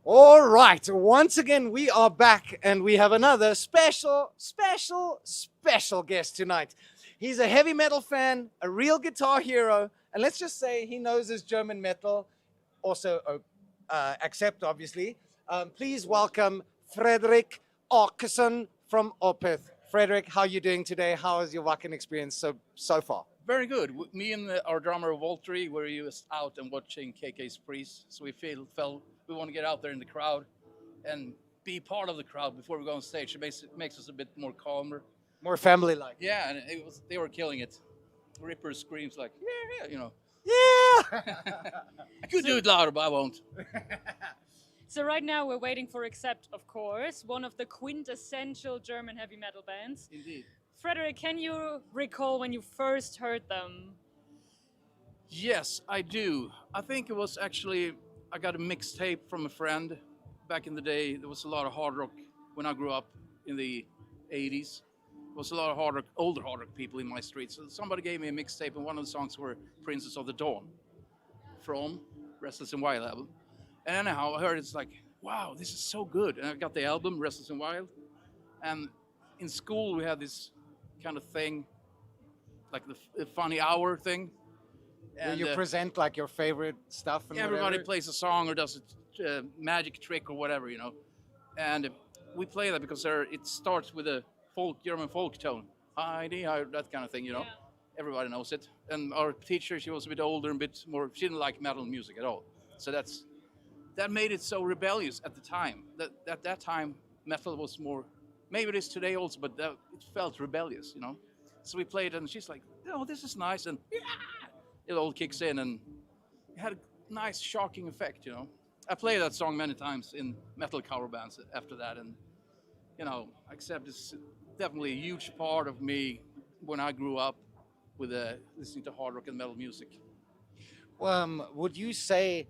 All right, once again, we are back and we have another special guest tonight. He's a heavy metal fan, a real guitar hero, and let's just say he knows his German metal, also accept, obviously. Please welcome Fredrik Åkesson from Opeth. Frederick, how are you doing today? How is your Wacken experience so far? Very good. Me and our drummer Valtteri were just out and watching KK's Priest, so we felt we want to get out there in the crowd and be part of the crowd before we go on stage. Makes us a bit more calmer. More family-like. Yeah, and they were killing it. Ripper screams like, yeah. Yeah! I could do it louder, but I won't. So right now we're waiting for Accept, of course, one of the quintessential German heavy metal bands. Indeed. Frederick, can you recall when you first heard them? Yes, I do. I think it was actually, I got a mixtape from a friend. Back in the day, there was a lot of hard rock when I grew up in the 80s. There was a lot of older hard rock people in my street. So somebody gave me a mixtape, and one of the songs were Princess of the Dawn from Restless and Wild album. And anyhow, I heard it's like, wow, this is so good. And I got the album, Restless and Wild. And in school, we had this kind of thing, like the funny hour thing. And you present like your favorite stuff and everybody whatever. plays a song or does a magic trick or whatever, and we play that because it starts with a German folk tone, Heidi, that kind of thing. Yeah. Everybody knows it. And our teacher, she was a bit older and a bit more, she didn't like metal music at all, so that made it so rebellious at the time. That at that time metal was more, maybe it is today also, but it felt rebellious. So we played, and she's like, oh, this is nice, and it all kicks in, and it had a nice shocking effect. I played that song many times in metal cover bands after that, and Accept is definitely a huge part of me when I grew up with listening to hard rock and metal music. Would you say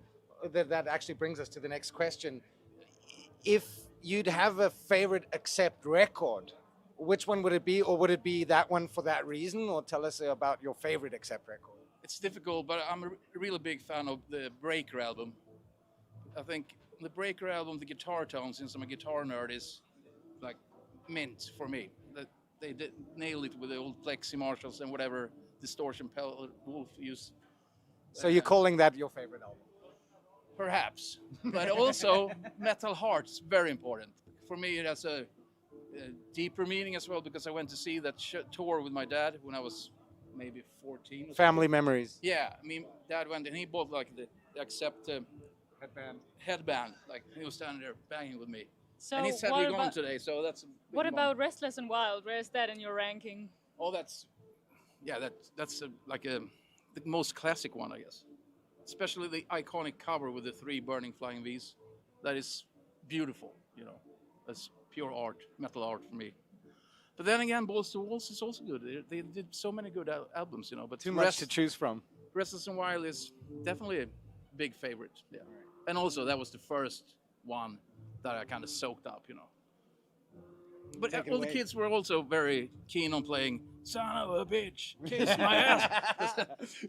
that actually brings us to the next question? If you'd have a favorite Accept record, which one would it be, or would it be that one for that reason, or tell us about your favorite Accept record? It's difficult, but I'm a really big fan of the Breaker album. I think the Breaker album, the guitar tone, since I'm a guitar nerd, is like mint for me. That they did nail it with the old Plexi Marshalls and whatever distortion pedal Wolf used. So you're calling that your favorite album? Perhaps, but also Metal Heart's very important. For me, it has a deeper meaning as well, because I went to see that tour with my dad when I was maybe 14. Family memories. Yeah, Dad went and he bought like the Accept headband. Like he was standing there banging with me. So and he said we're going today, so that's. What about Restless and Wild? Where is that in your ranking? Oh, that's the most classic one, I guess. Especially the iconic cover with the 3 burning flying V's. That is beautiful. That's pure art, metal art for me. But then again, Balls to Walls is also good. They did so many good albums, But too much to choose from. Restless and Wild is definitely a big favorite. Yeah, and also that was the first one that I kind of soaked up, But all the kids were also very keen on playing "Son of a Bitch, Kiss My Ass."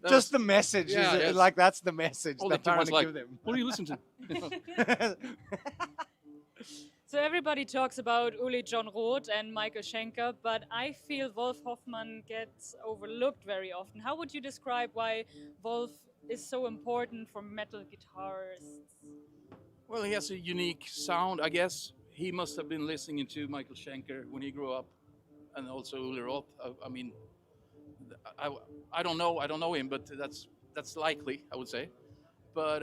Just the message, like that's the message all that the you want kids to like, give them. what do you listen to? So everybody talks about Uli John Roth and Michael Schenker, but I feel Wolf Hoffmann gets overlooked very often. How would you describe why Wolf is so important for metal guitarists? Well, he has a unique sound, I guess. He must have been listening to Michael Schenker when he grew up, and also Uli Roth. I don't know him, but that's likely, I would say. But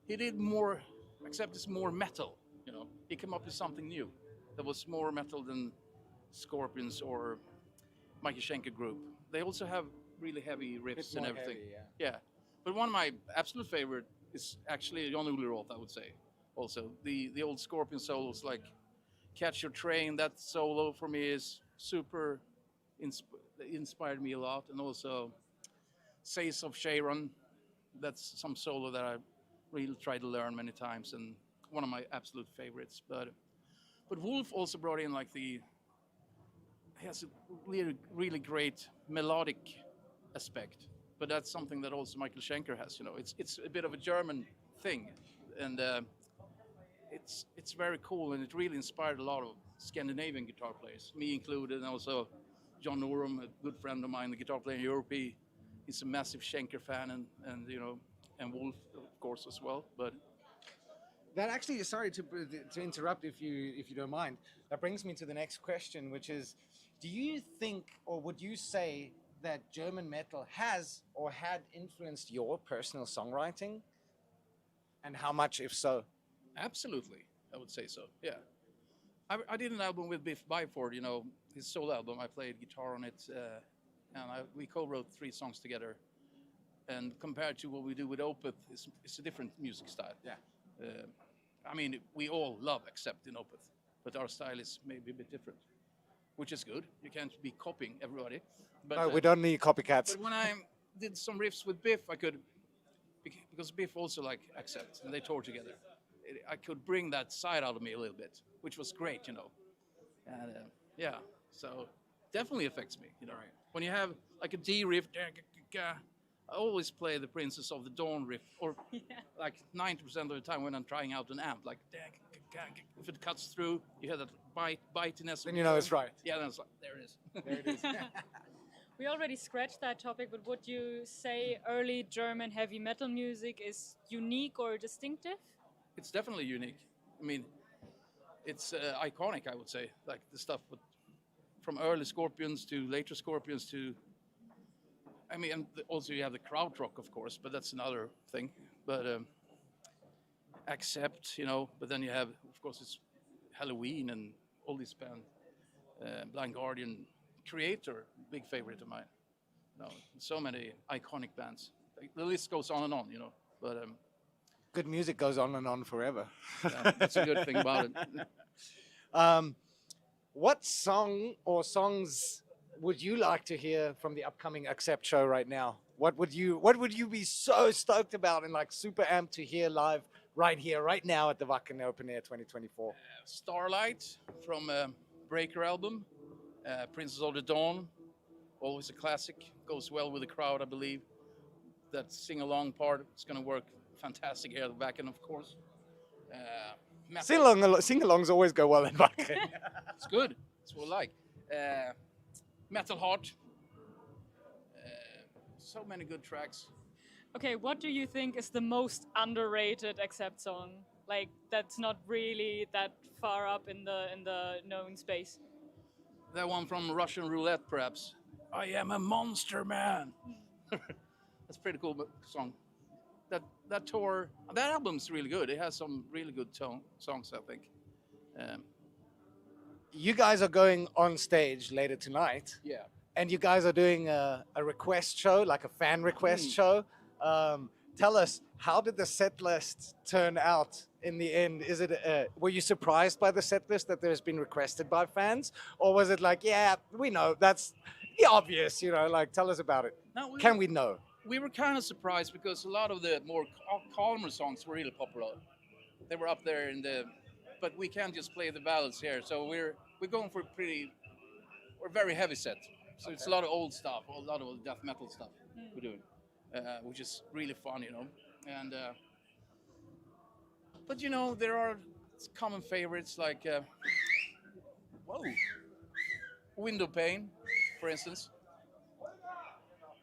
he did more. Accept it's more metal, He came up with something new that was more metal than Scorpions or Michael Schenker group. They also have really heavy riffs and everything. Heavy, yeah. But one of my absolute favorite is actually Jon Uli Roth, I would say. Also, the old Scorpion solos like Catch Your Train, that solo for me is super inspired me a lot. And also Says of Sharon, that's some solo that I really tried to learn many times, and one of my absolute favorites. But Wolf also brought in he has a really, really great melodic aspect. But that's something that also Michael Schenker has. It's a bit of a German thing. and it's very cool, and it really inspired a lot of Scandinavian guitar players, me included, and also John Norum, a good friend of mine, the guitar player in Europe. He's a massive Schenker fan, and and Wolf, of course, as well. But That actually, sorry to interrupt if you don't mind. That brings me to the next question, which is, do you think, or would you say that German metal has or had influenced your personal songwriting, and how much, if so? absolutely, I would say so. Yeah, I did an album with Biff Byford, his solo album. I played guitar on it, and we co-wrote 3 songs together. And compared to what we do with Opeth, it's a different music style. Yeah. I mean, we all love Accept in Opeth, but our style is maybe a bit different, which is good. You can't be copying everybody. But, No, we don't need copycats. But when I did some riffs with Biff, I could, because Biff also like Accept, and they toured together. I could bring that side out of me a little bit, which was great, And yeah, so definitely affects me, Right. When you have like a D riff, I always play the Princess of the Dawn riff, or like 90% of the time when I'm trying out an amp, like if it cuts through, you hear that bitiness. Then you know it's right. Yeah, then it's like, there it is. There it is. We already scratched that topic, but would you say early German heavy metal music is unique or distinctive? It's definitely unique. I mean, it's iconic, I would say. Like the stuff from early Scorpions to later Scorpions to, I mean, and also you have the krautrock, of course, but that's another thing. But Accept, but then you have, of course, it's Halloween and all these bands. Blind Guardian, Creator, big favorite of mine. So many iconic bands. Like, the list goes on and on, But Good music goes on and on forever. that's a good thing about it. What song or songs would you like to hear from the upcoming Accept show right now? What would you be so stoked about and like super amped to hear live right here, right now at the Wacken Open Air 2024? Starlight from Breaker album, Princess of the Dawn, always a classic, goes well with the crowd, I believe. That sing-along part is going to work fantastic here at the Wacken, of course. Sing-alongs always go well in Wacken. It's good, it's what I like. Metal Heart, so many good tracks. Okay, what do you think is the most underrated Accept song? Like that's not really that far up in the known space. That one from Russian Roulette, perhaps. I am a monster man. That's a pretty cool song. That tour, that album's really good. It has some really good songs, I think. You guys are going on stage later tonight. Yeah. And you guys are doing a request show, like a fan request show. Tell us, how did the set list turn out in the end? Were you surprised by the set list that there's been requested by fans? Or was it like, yeah, we know, that's the obvious, like tell us about it. No, Can we know? We were kind of surprised because a lot of the more calmer songs were really popular. They were up there but we can't just play the ballads here. So we're going for we're very heavy set. So it's a lot of old stuff, a lot of death metal stuff we're doing, which is really fun, And but there are common favorites like Window Pane, for instance.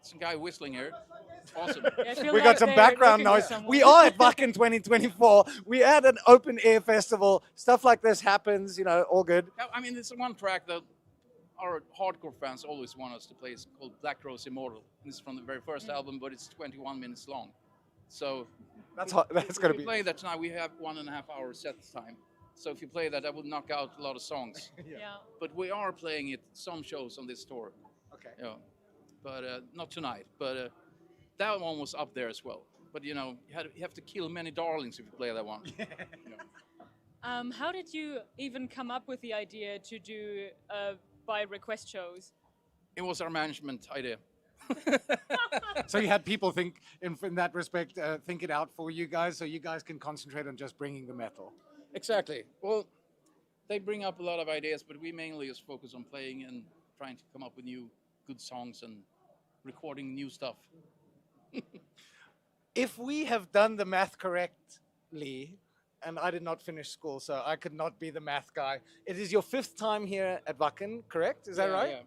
Some guy whistling here. Awesome. Yeah, I feel We like got some they're background looking for noise. someone. We are at Wacken 2024. We at an open air festival. Stuff like this happens, all good. I mean, it's one track that our hardcore fans always want us to play. It's called Black Rose Immortal. This is from the very first album, but it's 21 minutes long. So That's going to if we be. play that tonight, we have 1.5 hour set time. So if you play that, would knock out a lot of songs. Yeah. But we are playing it some shows on this tour. Okay. But not tonight. But that one was up there as well. But you have to kill many darlings if you play that one. How did you even come up with the idea to do by request shows? It was our management idea. So you had people think, in that respect, think it out for you guys, so you guys can concentrate on just bringing the metal. Exactly. Well, they bring up a lot of ideas, but we mainly just focus on playing and trying to come up with new good songs and recording new stuff. If we have done the math correct, Lee, and I did not finish school, so I could not be the math guy. It is your 5th time here at Wacken, correct? Is that Yeah, right?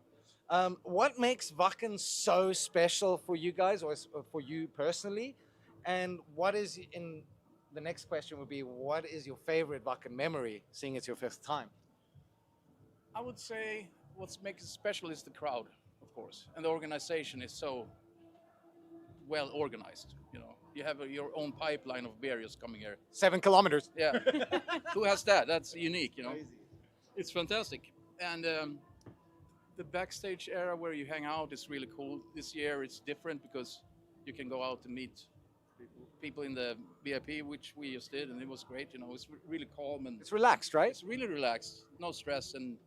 yeah. What makes Wacken so special for you guys, or for you personally? And what is, in the next question would be, what is your favorite Wacken memory, seeing it's your 5th time? I would say what makes it special is the crowd, of course, and the organization is so well organized. You know, you have your own pipeline of barriers coming here. 7 kilometers. Yeah, who has that? That's unique. You know, it's fantastic. And the backstage area where you hang out is really cool. This year it's different because you can go out and meet people in the VIP, which we just did, and it was great. You know, it's really calm and It's relaxed, right? it's really relaxed, no stress, and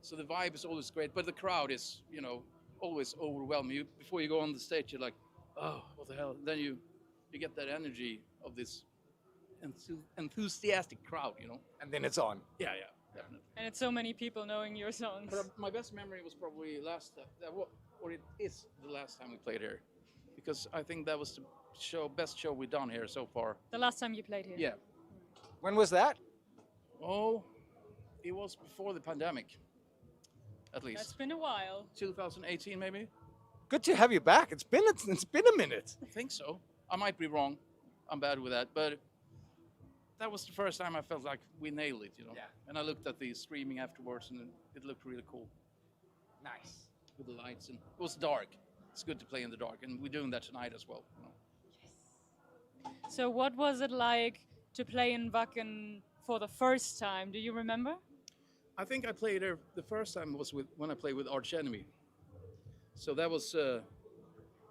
so the vibe is always great. But the crowd is, you know, always overwhelming. You, before you go on the stage, you're like, oh, what the hell? Then you get that energy of this enthusiastic crowd, you know. And then it's on. Yeah, yeah, definitely. And it's so many people knowing your songs. But my best memory was probably or it is the last time we played here, because I think that was the best show we've done here so far. The last time you played here. Yeah. When was that? Oh, it was before the pandemic, at least. That's been a while. 2018 maybe? Good to have you back. It's been a minute. I think so. I might be wrong. I'm bad with that, but that was the first time I felt like we nailed it, you know. Yeah. And I looked at the streaming afterwards, and it looked really cool Nice. with the lights, and it was dark. It's good to play in the dark, and we're doing that tonight as well. You know. So what was it like to play in Wacken for the first time? Do you remember? I think I played there the first time was when I played with Arch Enemy. So that was,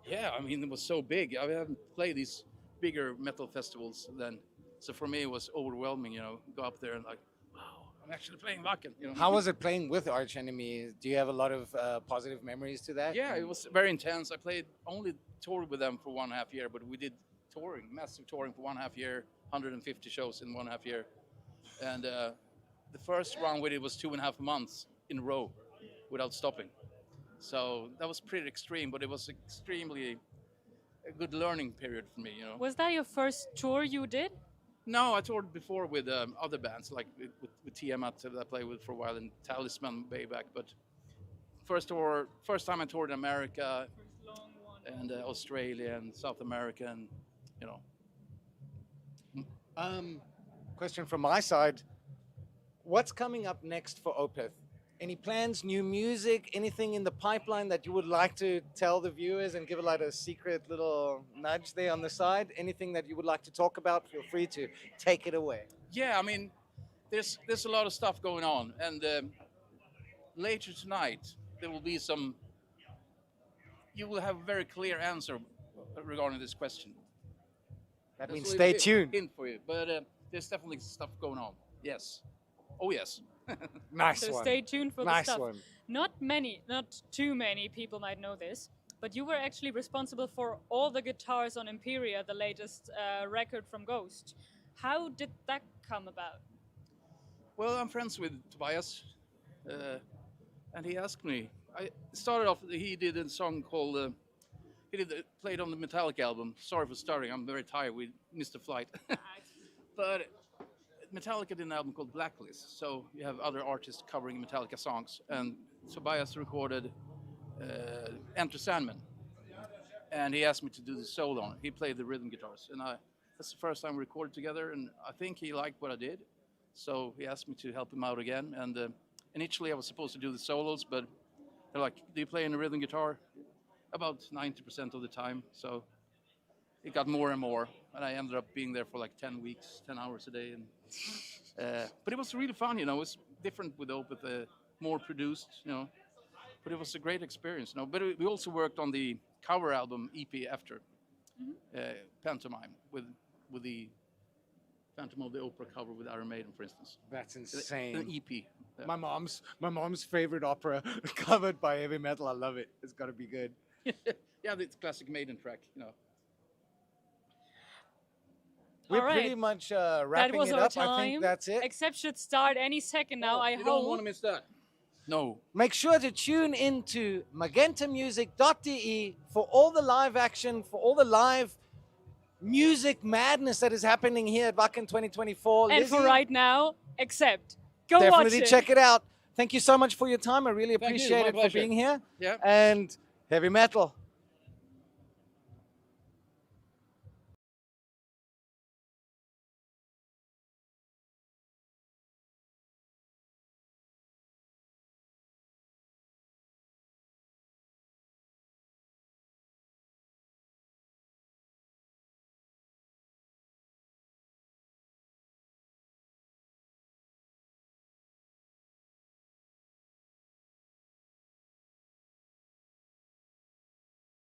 yeah, I mean, it was so big. I haven't played these bigger metal festivals then. So for me, it was overwhelming, you know, go up there and like, wow, I'm actually playing Wacken, you know. How was it playing with Arch Enemy? Do you have a lot of positive memories to that? Yeah, it was very intense. I only toured with them for 1.5 year, but we did touring, massive touring for 1.5 year, 150 shows in 1.5 year. And the first run with it was 2.5 months in a row without stopping. So that was pretty extreme, but it was extremely a good learning period for me, you know. Was that your first tour you did? No, I toured before with other bands, like with Tiamat that I played with for a while, and Talisman way back. But first time I toured in America, First long one. and Australia and South America, and you know. Question from my side. What's coming up next for Opeth? Any plans, new music, anything in the pipeline that you would like to tell the viewers and give it like a secret little nudge there on the side? Anything that you would like to talk about? Feel free to take it away. Yeah, I mean, there's a lot of stuff going on, and later tonight there will be some. You will have a very clear answer regarding this question. That That's means a stay little tuned. hint for you, but there's definitely stuff going on. Yes. Oh yes. Nice So one. stay tuned for the Nice stuff. one. Not too many people might know this, but you were actually responsible for all the guitars on Imperia, the latest record from Ghost. How did that come about? Well, I'm friends with Tobias, and he asked me. I started off. He did a song called. Played on the Metallica album. Sorry for starting. I'm very tired. We missed the flight. But Metallica did an album called Blacklist. So you have other artists covering Metallica songs, and Tobias recorded Enter Sandman, and he asked me to do the solo on it. He played the rhythm guitars, and that's the first time we recorded together, and I think he liked what I did, so he asked me to help him out again. And initially I was supposed to do the solos, but they're like, do you play any rhythm guitar? About 90% of the time, so it got more and more, and I ended up being there for like 10 weeks, 10 hours a day, and but it was really fun, you know. It was different with Opeth, more produced, you know, but it was a great experience, you know. But we also worked on the cover album EP after, Pantomime, with the Phantom of the Opera cover with Iron Maiden, for instance. That's An insane. EP. My mom's favorite opera covered by heavy metal. I love it. It's got to be good. Yeah, the classic Maiden track, you know. We're All right. pretty much That wrapping was it our up. time. I think that's it. Except should start any second now. I you don't want hope. to miss that. No. Make sure to tune into magentamusic.de for all the live action, for all the live music madness that is happening here at Wacken 2024. And Lizzy, for right now, accept. Go definitely watch it. check it out. Thank you so much for your time. I really Thank you, appreciate my it for pleasure. being here. Yeah. And heavy metal.